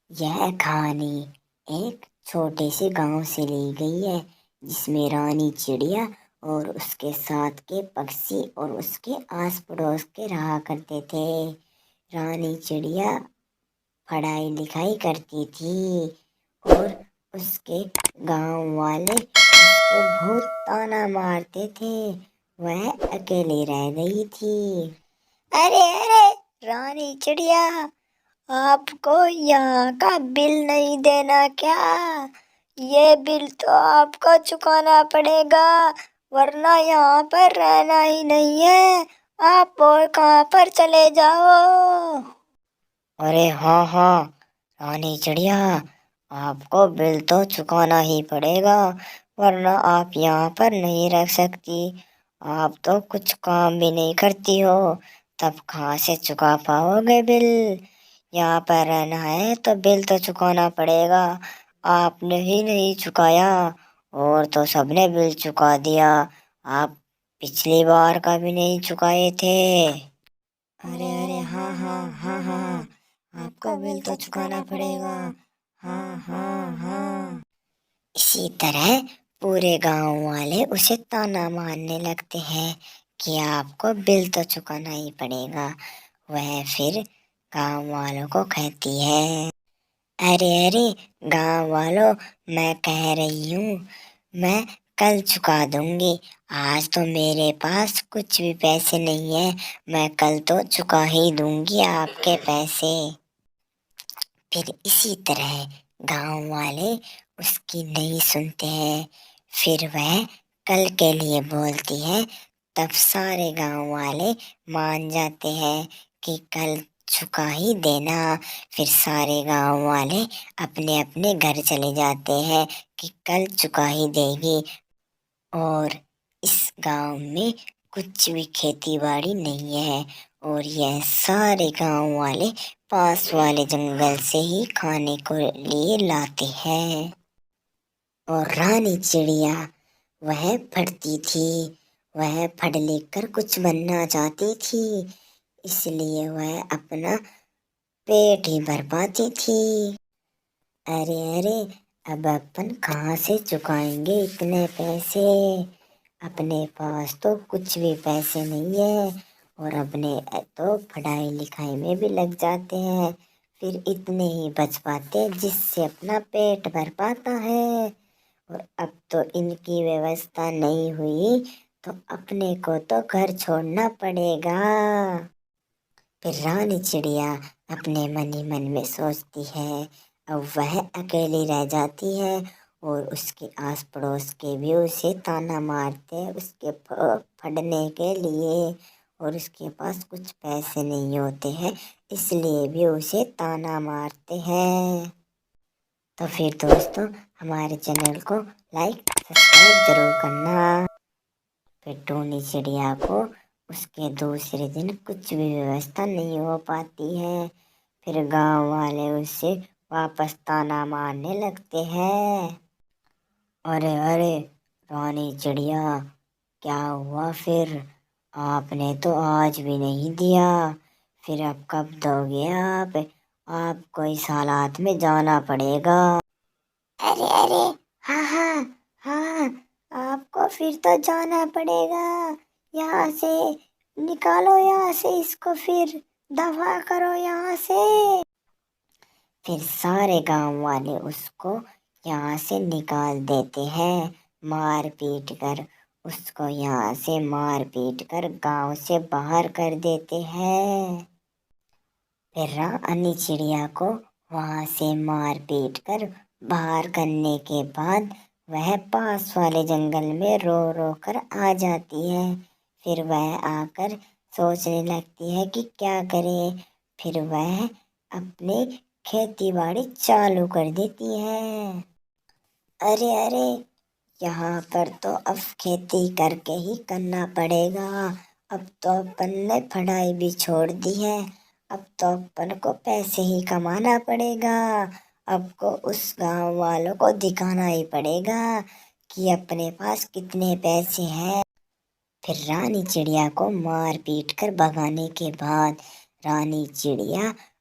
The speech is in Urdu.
یہ کہانی ایک چھوٹے سے گاؤں سے لی گئی ہے جس میں رانی چڑیا اور اس کے ساتھ کے پکشی اور اس کے آس پڑوس کے رہا کرتے تھے۔ رانی چڑیا پڑھائی لکھائی کرتی تھی اور اس کے گاؤں والے اس کو بہت طانا مارتے تھے۔ وہ اکیلی رہ گئی تھی۔ ارے رانی چڑیا، آپ کو یہاں کا بل نہیں دینا کیا؟ یہ بل تو آپ کو چکانا پڑے گا، ورنہ یہاں پر رہنا ہی نہیں ہے۔ آپ اور کہاں پر چلے جاؤ۔ ارے ہاں رانی چڑیا، آپ کو بل تو چکانا ہی پڑے گا، ورنہ آپ یہاں پر نہیں رہ سکتی۔ آپ تو کچھ کام بھی نہیں کرتی ہو، تب کہاں سے چکا پاؤ گے بل؟ یہاں پر رہنا ہے تو بل تو چکانا پڑے گا۔ آپ نے ہی نہیں چکایا اور تو سب نے بل چکا دیا۔ آپ پچھلی بار کا بھی نہیں چکائے تھے۔ ارے ہاں آپ کو بل تو چکانا پڑے گا۔ ہاں۔ اسی طرح پورے گاؤں والے اسے طانا مارنے لگتے ہیں کہ آپ کو بل تو چکانا ہی پڑے گا۔ وہ پھر گاؤں والوں کو کہتی ہے، ارے گاؤں والوں، میں کہہ رہی ہوں میں کل چکا دوں گی۔ آج تو میرے پاس کچھ بھی پیسے نہیں ہیں، میں کل تو چکا ہی دوں گی آپ کے پیسے۔ پھر اسی طرح گاؤں والے اس کی نہیں سنتے ہیں، پھر وہ کل کے لیے بولتی ہے۔ تب سارے گاؤں والے مان جاتے ہیں کہ کل چکا ہی دینا۔ پھر سارے گاؤں والے اپنے اپنے گھر چلے جاتے ہیں کہ کل چکا ہی دے گی۔ اور اس گاؤں میں کچھ بھی کھیتی باڑی نہیں ہے اور یہ سارے گاؤں والے پاس والے جنگل سے ہی کھانے کو لیے لاتے ہیں۔ اور رانی چڑیا وہ پڑھتی تھی، وہ پڑھ لکھ کر کچھ بننا چاہتی تھی، اس لیے وہ اپنا پیٹ ہی بھر پاتی تھی۔ ارے اب اپن کہاں سے چکائیں گے اتنے پیسے؟ اپنے پاس تو کچھ بھی پیسے نہیں ہے اور اپنے تو پڑھائی لکھائی میں بھی لگ جاتے ہیں، پھر اتنے ہی بچ پاتے جس سے اپنا پیٹ بھر پاتا ہے۔ اور اب تو ان کی ویوستھا نہیں ہوئی تو اپنے کو تو گھر چھوڑنا پڑے گا۔ پھر رانی چڑیا اپنے من ہی من میں سوچتی ہے، اب وہ اکیلی رہ جاتی ہے اور اس کے آس پڑوس کے بھی اسے طانا مارتے اس کے پڑھنے کے لیے، اور اس کے پاس کچھ پیسے نہیں ہوتے ہیں اس لیے بھی اسے طانا مارتے ہیں۔ تو پھر دوستو، ہمارے چینل کو لائک سبسکرائب ضرور کرنا۔ پھر ٹونی چڑیا کو اس کے دوسرے دن کچھ بھی ویوستھا نہیں ہو پاتی ہے، پھر گاؤں والے اسے واپس طانا مارنے لگتے ہیں۔ ارے رانی چڑیا، کیا ہوا پھر؟ آپ نے تو آج بھی نہیں دیا، پھر اب کب دو گے آپ کو اس حالات میں جانا پڑے گا۔ ارے ہاں آپ کو پھر تو جانا پڑے گا، یہاں سے نکالو، یہاں سے اس کو پھر دفع کرو یہاں سے۔ پھر سارے گاؤں والے اس کو یہاں سے نکال دیتے ہیں، مار پیٹ کر اس کو یہاں سے مار پیٹ کر گاؤں سے باہر کر دیتے ہیں۔ پھر رانی چڑیا کو وہاں سے مار پیٹ کر باہر کرنے کے بعد وہ پاس والے جنگل میں رو رو کر آ جاتی ہے۔ پھر وہ آ کر سوچنے لگتی ہے کہ کیا کرے، پھر وہ اپنے کھیتی باڑی چالو کر دیتی ہے۔ ارے یہاں پر تو اب کھیتی کر کے ہی کرنا پڑے گا، اب تو اپن نے پڑھائی بھی چھوڑ دی ہے، اب تو اپن کو پیسے ہی کمانا پڑے گا۔ اب کو اس گاؤں والوں کو دکھانا ہی پڑے گا کہ اپنے پاس کتنے پیسے ہیں۔ پھر رانی چڑیا کو مار پیٹ کر بھگانے کے بعد رانی چڑیا